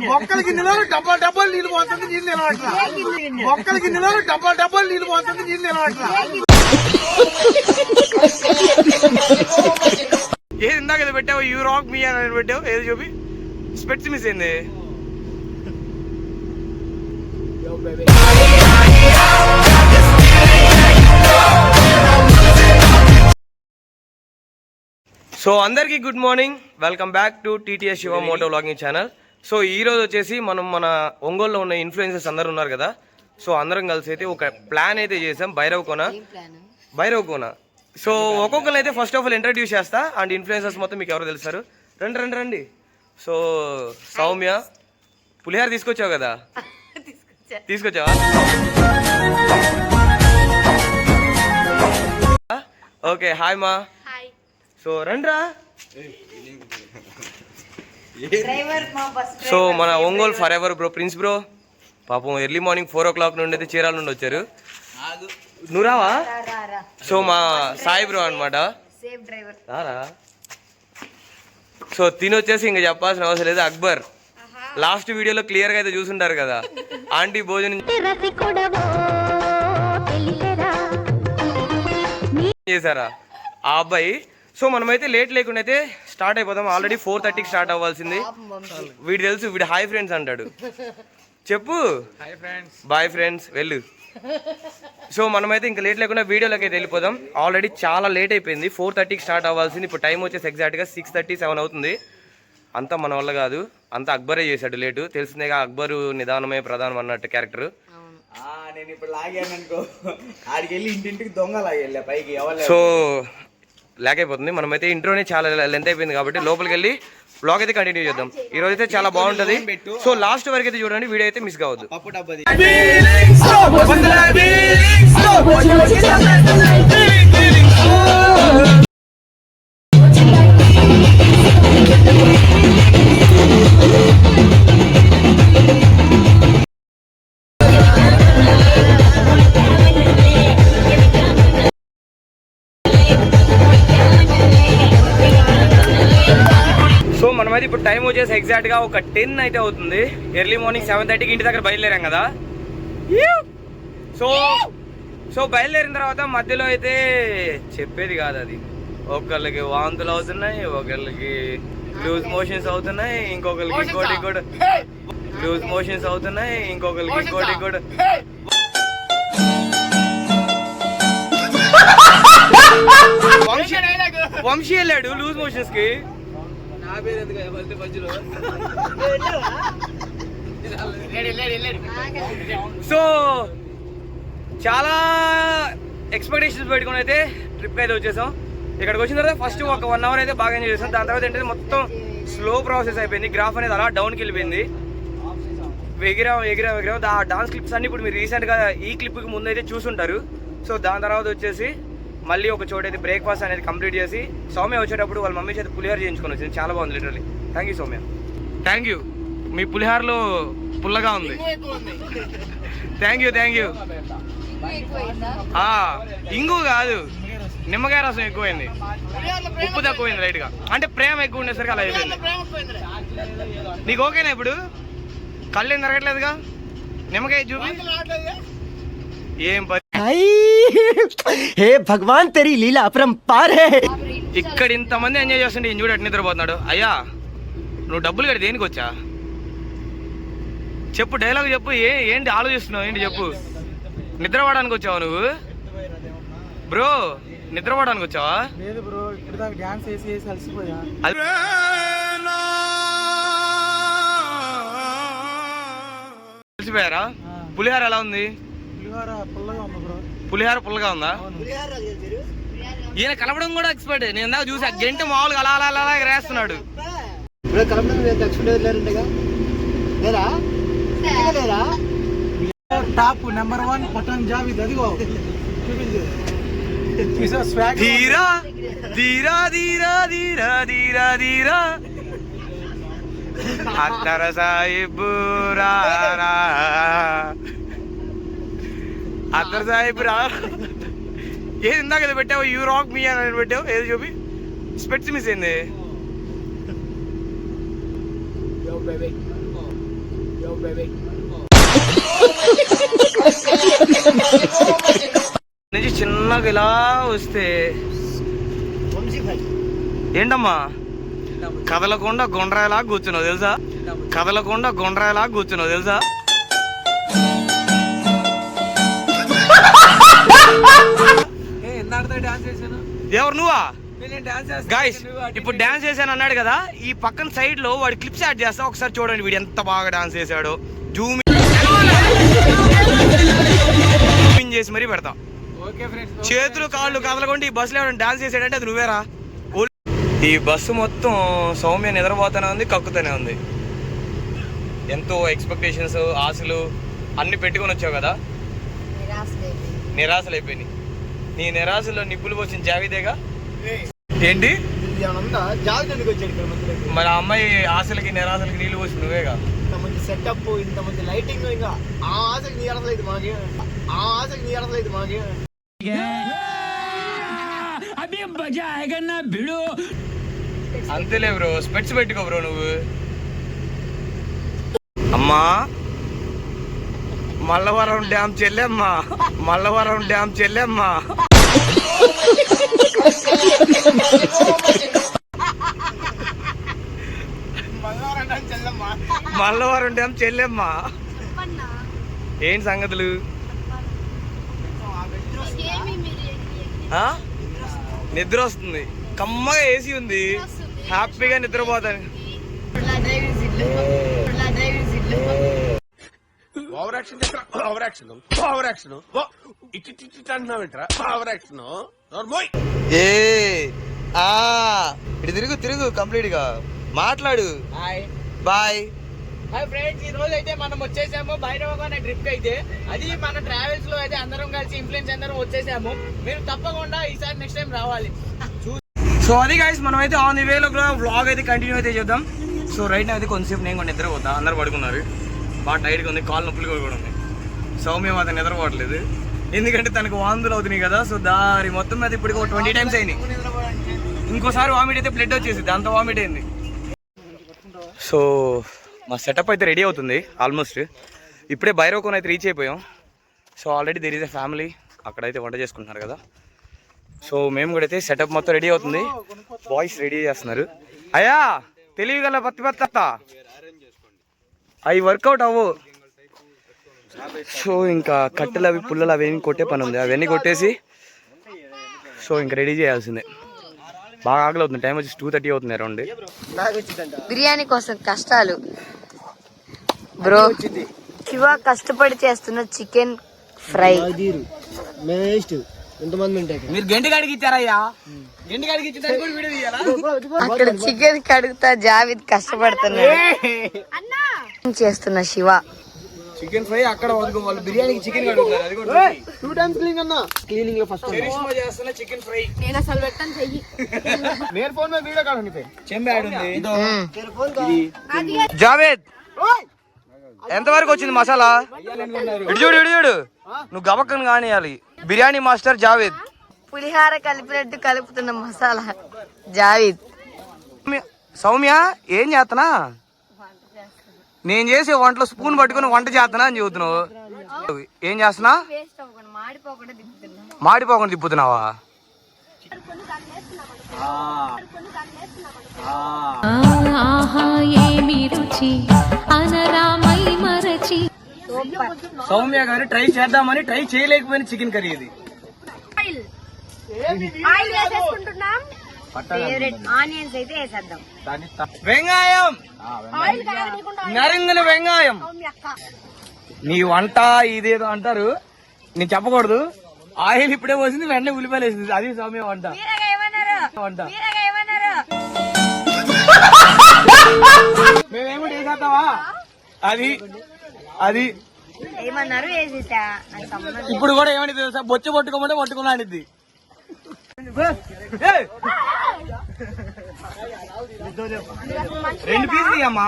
మొక్కల గిన్నెలో డబ్బాలు నీళ్ళు పోతుంది, నీళ్ళు నిలవట్లా. మొక్కల గిన్నెలో డబ్బాలు నీళ్ళు పోతుంది, నీళ్ళు నిలవట్లా. ఏది ఇందాక ఏదో పెట్టావు, యూ రాక్ మీ అని పెట్టావు, ఏది చూపి స్పెట్స్ మిస్ అయింది. సో అందరికీ good morning, welcome back to TTS Shiva moto vlogging channel. So ఈరోజు వచ్చేసి మనం మన ఒంగోలులో ఉన్న ఇన్ఫ్లుయెన్సర్స్ అందరూ ఉన్నారు కదా, సో అందరం కలిసి అయితే ఒక ప్లాన్ అయితే చేసాం, భైరవ్ కోన. సో ఒక్కొక్కరు అయితే ఫస్ట్ ఆఫ్ ఆల్ ఇంట్రడ్యూస్ చేస్తా, అండ్ ఇన్ఫ్లుయెన్సర్స్ మొత్తం మీకు ఎవరు తెలుస్తారు. రండి. సో సౌమ్య, పులిహార తీసుకొచ్చావు కదా, తీసుకొచ్చావా? ఓకే, హాయ్ మా. సో రండ్రా. సో మన Ongole for ever bro, prince bro, పాపం ఎర్లీ మార్నింగ్ 4 o'clock నుండి అయితే చీరాల నుండి వచ్చారు. నువ్వు రావా? సో మా సాయి బ్రో అనమాట. సో తినొచ్చేసి ఇంకా చెప్పాల్సిన అవసరం లేదు, అక్బర్. లాస్ట్ వీడియోలో క్లియర్ గా అయితే చూసుంటారు కదా, ఆంటీ భోజనం చేశారా ఆ అబ్బాయి. సో మనమైతే లేట్ లేకుండా అయితే స్టార్ట్ అయిపోతాం. ఆల్రెడీ 4:30కి స్టార్ట్ అవ్వాల్సింది. వీడు తెలుసు, వీడు హాయ్ ఫ్రెండ్స్ అంటాడు. చెప్పు బాయ్ ఫ్రెండ్స్, వెళ్ళు. సో మనమైతే ఇంకా లేట్ లేకుండా వీడియోలోకి అయితే వెళ్ళిపోదాం. ఆల్రెడీ చాలా లేట్ అయిపోయింది, 4:30కి స్టార్ట్ అవ్వాల్సింది. ఇప్పుడు టైం వచ్చేసి ఎగ్జాక్ట్గా 6:37 అవుతుంది. అంతా మన వల్ల కాదు, అంతా అక్బరే చేశాడు లేటు. తెలిసిందేగా, అక్బరు నిదానమే ప్రధానం అన్నట్టు క్యారెక్టర్. నేను ఇప్పుడు లాగాను అనుకో, ఆడికి వెళ్ళి ఇంటింటికి దొంగ లాగెళ్ళా పైకి. సో లాగ్ అయిపోతుంది. మనమైతే ఇంట్రోనే చాలా లెంత్ అయిపోయింది కాబట్టి లోపలికి వెళ్ళి బ్లాగ్ అయితే కంటిన్యూ చేద్దాం. ఈ రోజు అయితే చాలా బాగుంటది. సో లాస్ట్ వరకు అయితే చూడండి, వీడియో అయితే మిస్ కావద్దు. మనమైతే ఇప్పుడు టైం వచ్చేసి ఎగ్జాక్ట్గా ఒక 10 అయితే అవుతుంది. ఎర్లీ మార్నింగ్ 7:30కి ఇంటి దగ్గర బయలుదేరాం కదా. సో బయలుదేరిన తర్వాత మధ్యలో అయితే చెప్పేది కాదు, అది ఒకళ్ళకి వాంతులు అవుతున్నాయి, ఒకళ్ళకి లూజ్ మోషన్స్ అవుతున్నాయి, ఇంకొకరికి ఇంకోటి లూజ్ మోషన్స్ అవుతున్నాయి, ఇంకొకరికి ఇంకోటి వంశీ వెళ్ళాడు లూజ్ మోషన్స్ కి. సో చాలా ఎక్స్పెక్టేషన్స్ పెట్టుకుని అయితే ట్రిప్ అయితే వచ్చేసాం. ఇక్కడికి వచ్చిన తర్వాత ఫస్ట్ ఒక 1 hour అయితే బాగా ఎంజాయ్ చేసాం. దాని తర్వాత ఏంటంటే మొత్తం స్లో ప్రాసెస్ అయిపోయింది. గ్రాఫ్ అనేది అలా డౌన్కి వెళ్ళిపోయింది. ఎగిరాం. ఆ డాన్స్ క్లిప్స్ అన్ని ఇప్పుడు మీరు రీసెంట్గా ఈ క్లిప్కి ముందు అయితే చూసుంటారు. సో దాని తర్వాత వచ్చేసి మళ్ళీ ఒక చోట అయితే బ్రేక్ఫాస్ట్ అనేది కంప్లీట్ చేసి, సౌమ్య వచ్చేటప్పుడు వాళ్ళ మమ్మీ చేత పులిహార చేయించుకొని వచ్చింది. చాలా బాగుంది literally. Thank you Soumya, thank you. మీ పులిహారలో పుల్లగా ఉంది. Thank you. ఇంగు కాదు, నిమ్మకాయ రసం ఎక్కువైంది, ఉప్పు తక్కువైంది లైట్గా. అంటే ప్రేమ ఎక్కువ ఉండేసరికి అలా అయిపోయింది. నీకు ఓకేనా ఇప్పుడు? కళ్ళు ఏం తిరగట్లేదుగా? నిమ్మకాయ చూపి. ఏం హే భగవాన్ తెరీ లీలా అపరంపార్ హై. ఇక్కడ ఇంతమంది ఎంజాయ్ చేస్తుంటే ఈయన చూడు ఎట్లా నిద్రపోతున్నాడు. అయ్యా నువ్వు డబ్బులు కట్టి దేనికి వచ్చా? చెప్పు, డైలాగ్ చెప్పు. ఏంటి ఆలోచిస్తున్నావు? ఏంటి చెప్పు. నిద్రపోవడానికి వచ్చావా నువ్వు? బ్రో నిద్రపోవడానికి వచ్చావా? కలిసిపోయారా? పులిహార ఎలా ఉంది? పులిహార పుల్లగా ఉందా? ఈయన కలపడం కూడా ఎక్స్పర్ట్. నేను ఇందాక చూసా, గంట మామూలుగా అలా అలా అలా వేస్తున్నాడు. Top number 1 Pathan Javed. అదిగో ధీరా ధీరా ధీరా ధీరా ధీరా ధీరా అత్తర సాహిబ్ ఖాదర్ సాహిబ్ రా. ఏది ఇందాక ఏదో పెట్టావు, యూ రాక్ మీ అని పెట్టావు, ఏది చూపి స్పెట్స్ మిస్ అయింది. నుంచి చిన్నగా ఇలా వస్తే ఏంటమ్మా కదలకుండా గుండ్రాయలా కూర్చున్నావు తెలుసా, కదలకుండా గుండ్రాయలా కూర్చున్నావు తెలుసా. ఎవరు నువ్వా? గైస్ ఇప్పుడు డాన్స్ చేశాను అన్నాడు కదా, ఈ పక్కన సైడ్ లో వాడి క్లిప్స్ యాడ్ చేస్తా, ఒకసారి చూడండి వీడు ఎంత బాగా డాన్స్ చేశాడు. జూమ్ చేసి మరీ పెడతా. చేతులు కాళ్ళు కదలకుండా ఈ బస్సులో ఎవరైనా డాన్స్ చేసాడంటే అది నువ్వేరా. ఈ బస్సు మొత్తం సౌమ్య నిద్రపోతూనే ఉంది, కక్కుతూనే ఉంది. ఎంతో ఎక్స్పెక్టేషన్స్, ఆశలు అన్ని పెట్టుకొని వచ్చావు కదా, నిరాశలు అయిపోయినాయి. నీ నిరాశలో నిప్పులు పోసిన జావిదేగా. ఏంటి మరి ఆ అమ్మాయి ఆశలకి నిరాశలకి నీళ్లు పోసి నువ్వేగా. ఇంత మంచి సెటప్, ఇంత మంచి లైటింగ్, ఇంకా ఆ ఆశకి నీ అడసలేదు మాకి, ఆ ఆశకి నీ అడసలేదు మాకి. అంతేలే బ్రో, స్పెట్స్ పెట్టుకో బ్రో నువ్వు. అమ్మా మల్లవరం డ్యామ్ చెల్లెమ్మా, మల్లవరం డ్యామ్ చెల్లెమ్మా. మల్లవరం డ్యామ్ చెల్లెమ్మా. ఏంటి సంగతులు? నిద్ర వస్తుంది, కమ్మగా ఏసీ ఉంది, హ్యాపీగా నిద్రపోతాను. ఇటు తిరుగు తిరుగు కంప్లీట్ గా మాట్లాడు. బాయ్. హాయ్ ఫ్రెండ్స్, ఈ రోజు అయితే మనం వచ్చేసాము భైరవ అనే ట్రిప్ అయితే. అది మన ట్రావెల్స్ లో అయితే అందరం కలిసి ఇన్ఫ్లుయెన్స్ అందరం వచ్చేసాము. మీరు తప్పకుండా ఈసారి నెక్స్ట్ టైం రావాలి. సో అది గైస్, మనం అయితే ఆన్ ది వేలో వ్లాగ్ అయితే కంటిన్యూ అయితే చేద్దాం. సో రైట్ అయితే కొంతసేపు నేను కూడా నిద్రపోతా. అందరు పడుకున్నారు, బాగా టైట్గా ఉంది, కాళ్ళు నొప్పులు కూడా ఉంది. సౌమ్య మాత్రం నిద్రపోవట్లేదు, ఎందుకంటే తనకు వాంతులు అవుతున్నాయి కదా. సో దారి మొత్తం మీద ఇప్పటికి 20 టైమ్స్ అయినాయి. ఇంకోసారి వామిట్ అయితే బ్లడ్ వచ్చేసి దాంతో వామిట్ అయింది. సో మా సెటప్ అయితే రెడీ అవుతుంది ఆల్మోస్ట్. ఇప్పుడే భైరవకోన అయితే రీచ్ అయిపోయాం. So already there is a family, అక్కడైతే వంట చేసుకుంటున్నారు కదా. సో మేము కూడా అయితే సెటప్ మొత్తం రెడీ అవుతుంది, బాయ్స్ రెడీ చేస్తున్నారు. అయ్యా తెలియగల పత్తి అవి వర్కౌట్ అవ్వు. సో ఇంకా కట్టెలు అవి పుల్లలు అవి ఏమి కొట్టే పని ఉంది, అవన్నీ కొట్టేసి సో ఇంకా రెడీ చేయాల్సిందే. బాగా ఆకలి అవుతుంది, టైం వచ్చి 2:30 అవుతుంది అరౌండ్. బిర్యానీ కోసం కష్టాలు బ్రో. శివ కష్టపడి చేస్తున్న చికెన్ ఫ్రై. మీరు గంటి కాడికి ఇచ్చారయ్యా, గంటి కాడికి ఇచ్చిన అక్కడ చికెన్ కడుగుతా జావిద్ కష్టపడుతున్నాడు. చేస్తున్న శివ చికెన్ ఫ్రై అక్కడ వాళ్ళు బిర్యానీకి చికెన్ కడుగుతారు. అది కూడా 2 times క్లీనింగ్ అన్న, క్లీనింగ్ లో ఫస్ట్ చరిష్మా చేస్తున్న చికెన్ ఫ్రై. నేను అసలు పెట్టాను చెయ్యి. నేను ఫోన్ మీద వీడియో కాల్ ఉంది, చెంబే యాడ్ ఉంది. జావేద్ ఎంతవరకు వచ్చింది మసాలా? ఇటు చూడు ఇటు చూడు, నువ్వు గబక్కను కానియాలి. బిర్యానీ మాస్టర్ జావేద్. పులిహార కలిపినట్టు కలుపుతున్న మసాలా జావేద్. సౌమ్య ఏం చేస్తున్నా? నేను చేసే వంటలో స్పూన్ పట్టుకుని వంట చేస్తున్నా అని చెబుతున్నావు. ఏం చేస్తున్నా? మాడిపోకుండా తిప్పుతున్నావా? సౌమ్య గారు ట్రై చేద్దామని ట్రై చేయలేకపోయిన చికెన్ కర్రీ ఇది. వెంగాయం, నరింగిన వెంగాయం. నీ వంట ఇదేదో అంటారు, నేను చెప్పకూడదు. ఆయిల్ ఇప్పుడే పోసింది, వెంటనే ఉల్లిపాయలు వేసింది. అది సౌమ్య వంట. మేమేమో చేసేస్తావా? అది అది ఏమన్నారు? ఇప్పుడు కూడా ఏమని తెలుసా, బొచ్చు పట్టుకోమంటే పట్టుకున్నా అనిద్ది. రెండు పీసులు అమ్మా.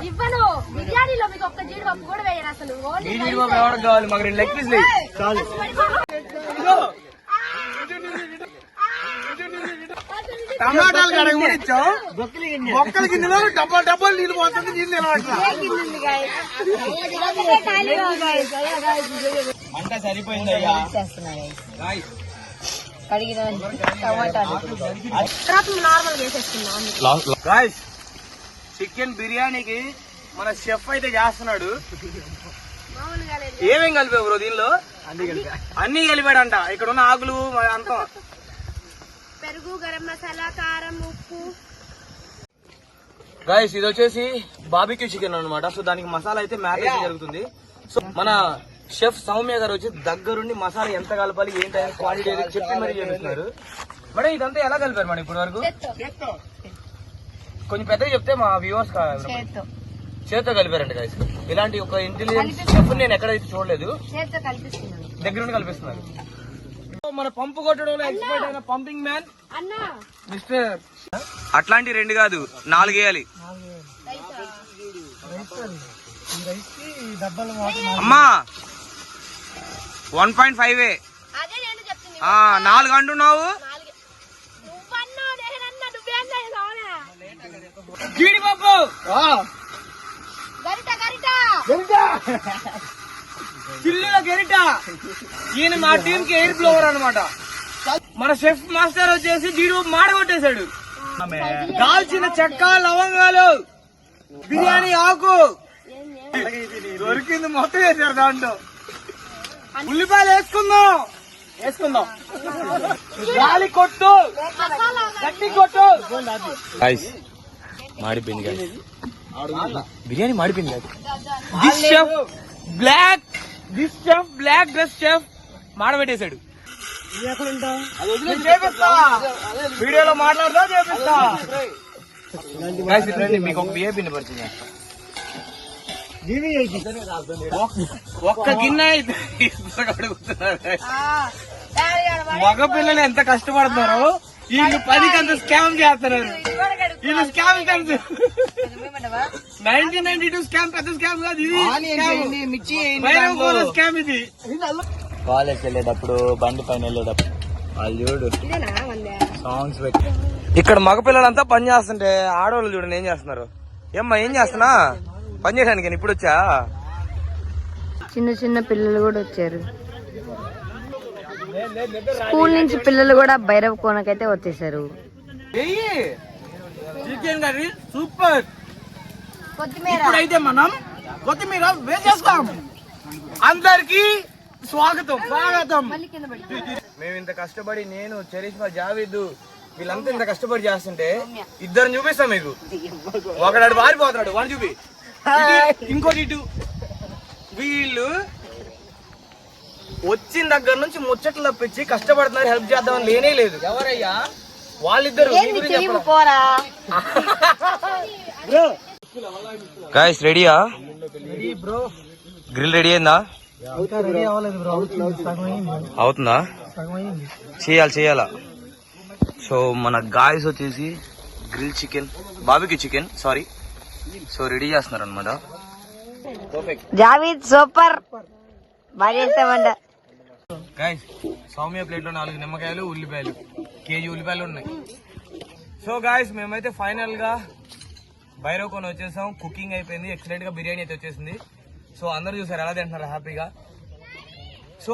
ఈ జీడిపప్పు ఎవరికి కావాలి? మాకు 2 లెగ్ పీసులు చాలు. టమాటాలు కడగ కూడా ఇచ్చావు, మొక్కల గిన్నెలో డబ్బాలు నీళ్ళు పోతుంది, నీళ్ళు నిలబడట్లా. మంట సరిపోయింది అయ్యా. గాయ్స్, చికెన్ బిర్యానీకి మన షెఫ్ అయితే చేస్తున్నాడు. ఏమేం కలిపావు బ్రో దీనిలో? అన్ని కలిపాడంట. ఇక్కడ ఉన్న ఆకులు అంతా, పెరుగు, గరం మసాలా, కారం, ఉప్పు. గాయస్ ఇది వచ్చేసి బార్బిక్యూ చికెన్ అన్నమాట. సో దానికి మసాలా అయితే మ్యారినేషన్ జరుగుతుంది. సో మన షెఫ్ సౌమ్య గారు వచ్చి దగ్గరుండి మసాలా ఎంత కలపాలి ఏంటి అని క్వాంటిటీ చెప్పి మరీ చేస్తున్నారు. మేడం ఇదంతా ఎలా కలిపారు మేడం ఇప్పటి వరకు? కొంచెం పెద్దగా చెప్తే మా వ్యూవర్స్ చేత్తో కలిపారండి గాయస్. ఇలాంటి ఒక ఇంటెలిజెన్స్ షెఫ్ నేను ఎక్కడైతే చూడలేదు. దగ్గరుండి కల్పిస్తున్నారు. మన పంపు కొట్టడంలో ఎక్స్పర్ట్ అయిన పంపింగ్ మ్యాన్ మిస్టర్. అట్లాంటి 2 కాదు 4 వేయాలి అమ్మా. 1.5 4 అంటున్నావు. జీడిపప్పు, చిల్లుల గరిట. ఈయన మా టీమ్ కి ఎయిర్ బ్లోవర్ అనమాట. మన షెఫ్ మాస్టర్ వచ్చేసి జీడిపప్పు మాడగొట్టేశాడు. కాల్చిన చెక్క, లవంగాలు, బిర్యానీ ఆకు దొరికింది మొత్తం వేశారు దాంట్లో. ఉల్లిపాయలు వేసుకుందాం. గాలి కొట్టు, గట్టి కొట్టు. మాడిపోయింది కాదు బిర్యానీ, మాడిపోయింది కాదు. బ్లాక్ డ్రెస్ షెఫ్ మాడబెట్టేశాడు. వీడియోలో మాట్లాడదా చేపిస్తా. మీకు ఒక విఐపిని పరిచయం చేస్తా. ఒక్క గిన్నె అయితే మగ పిల్లలు ఎంత కష్టపడుతున్నారో వీళ్ళు 10కి అంత స్కామ్ చేస్తున్నారు. వీళ్ళు స్కామ్ 1992 స్కామ్ పెద్ద స్కామ్ కాదు ఇది. స్కామ్ ఇది. కాలేజ్ వెళ్ళేటప్పుడు బండి పైన వెళ్ళేటప్పుడు వాళ్ళు చూడు సాంగ్స్ పెట్టి. ఇక్కడ మగపిల్లలంతా పని చేస్తుంటే ఆడవాళ్ళు చూడండి ఏం చేస్తున్నారు. ఏమ్మా ఏం చేస్తున్నా? పని చేయడానికి ఇప్పుడు వచ్చా. చిన్న పిల్లలు కూడా వచ్చారు. స్కూల్ నుంచి పిల్లలు కూడా భైరవ కోనకైతే వచ్చేసారు. Chicken curry super. ఇప్పుడైతే మనం కొత్తిమీర వేసేస్తాం. అందరికి స్వాగతం. మేము ఇంత కష్టపడి, నేను చరిష్మా, జావేద్ వీళ్ళంతా ఇంత కష్టపడి చేస్తుంటే ఇద్దరు చూపిస్తాం మీకు. ఒకడు వారిపోతున్నాడు, వాడు చూపి. ఇంకోటి ఇటు. వీళ్ళు వచ్చిన దగ్గర నుంచి ముచ్చట్లు తప్పించి కష్టపడుతున్నారు, హెల్ప్ చేద్దామని లేనే లేదు. ఎవరయ్యా వాళ్ళిద్దరు? గాయ్స్ రెడీయా? గ్రిల్ రెడీ అయిందా? అవుతుందా? చేయాలా. సో మన గాయస్ వచ్చేసి grill chicken, barbecue chicken sorry. So ready చేస్తున్నారు అనమాట. జావీద్ సూపర్ బాగా చేస్తామంట. గాయస్ సౌమ్య ప్లేట్ లో 4 నిమ్మకాయలు, ఉల్లిపాయలు, కేజీ ఉల్లిపాయలు ఉన్నాయి. సో గాయస్ మేమైతే ఫైనల్ గా భైరవ్ కోన వచ్చేసాం. కుకింగ్ అయిపోయింది, ఎక్సలెంట్ గా బిర్యానీ అయితే వచ్చేసింది. సో అందరూ చూసారు ఎలా తింటున్నారు హ్యాపీగా. సో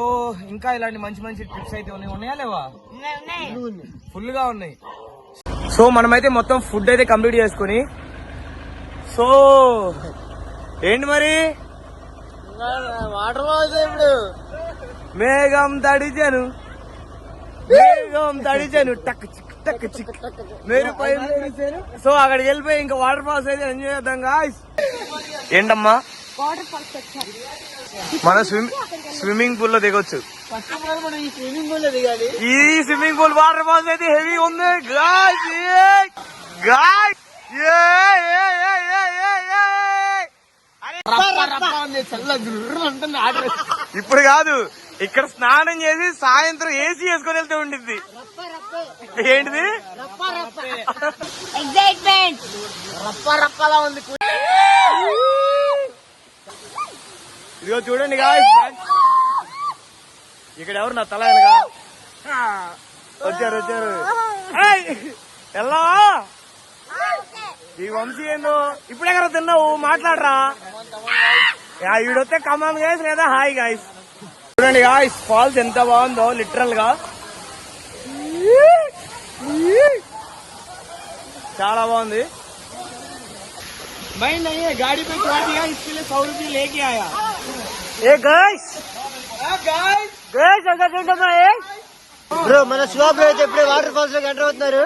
ఇంకా ఇలాంటి మంచి మంచి ట్రిప్స్ అయితే ఉన్నాయా లేవా? ఫుల్ గా ఉన్నాయి. సో మనమైతే మొత్తం ఫుడ్ అయితే కంప్లీట్ చేసుకుని, సో ఏంటి మరి వాటర్ ఫాల్స్ ఇప్పుడు మేఘం తడిచాను టక్ చిక్ టక్ చిక్ మీరు పై. సో అక్కడికి వెళ్ళిపోయి ఇంకా వాటర్ ఫాల్స్ అయితే ఎంజాయ్ చేద్దాం గాయ్స్. ఏంటమ్మా మన స్విమ్మింగ్ పూల్ లో దిగొచ్చు. ఈ స్విమ్మింగ్ పూల్ వాటర్ ఫాల్స్ అయితే హెవీ ఉంది గాయ్స్. ఇప్పుడు కాదు, ఇక్కడ స్నానం చేసి సాయంత్రం ఏసీ వేసుకొని వెళ్తే ఉండిద్ది. ఏంటిది ఎక్సైట్మెంట్ రప్పలా ఉంది. ఇదిగో చూడండి గాయ్స్, ఇక్కడ ఎవరు నా తల వెనక వచ్చారు. ఎలా ఈ వంశీ ఏందో ఇప్పుడే కదా తిన్నావు మాట్లాడరా ఈడొస్తే కమాన్ గైస్ లేదా హాయ్ గైస్ చూడండి గాయ్స్ ఫాల్స్ ఎంత బాగుందో లిటరల్ గా చాలా బాగుంది मैं नहीं है गाड़ी पे चढ़ा दिया इसके लिए 100 रुपये लेके आया ఏ గైస్ బ్రో మన శివాబ్రో అయితే ఇప్పుడే వాటర్ ఫాల్స్ లోకి ఎంటర్ అవుతున్నారు.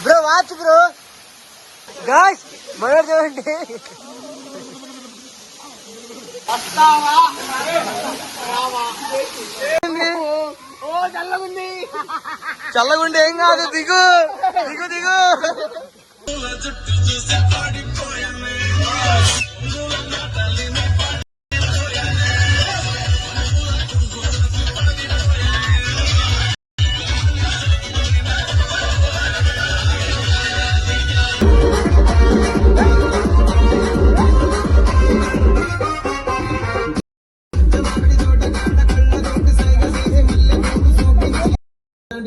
బ్రో వాచ్ బ్రో గాయ్స్ మన చూడండి చల్లగుండి ఏం కాదు దిగు దిగు దిగు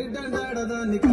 దండాడదానికి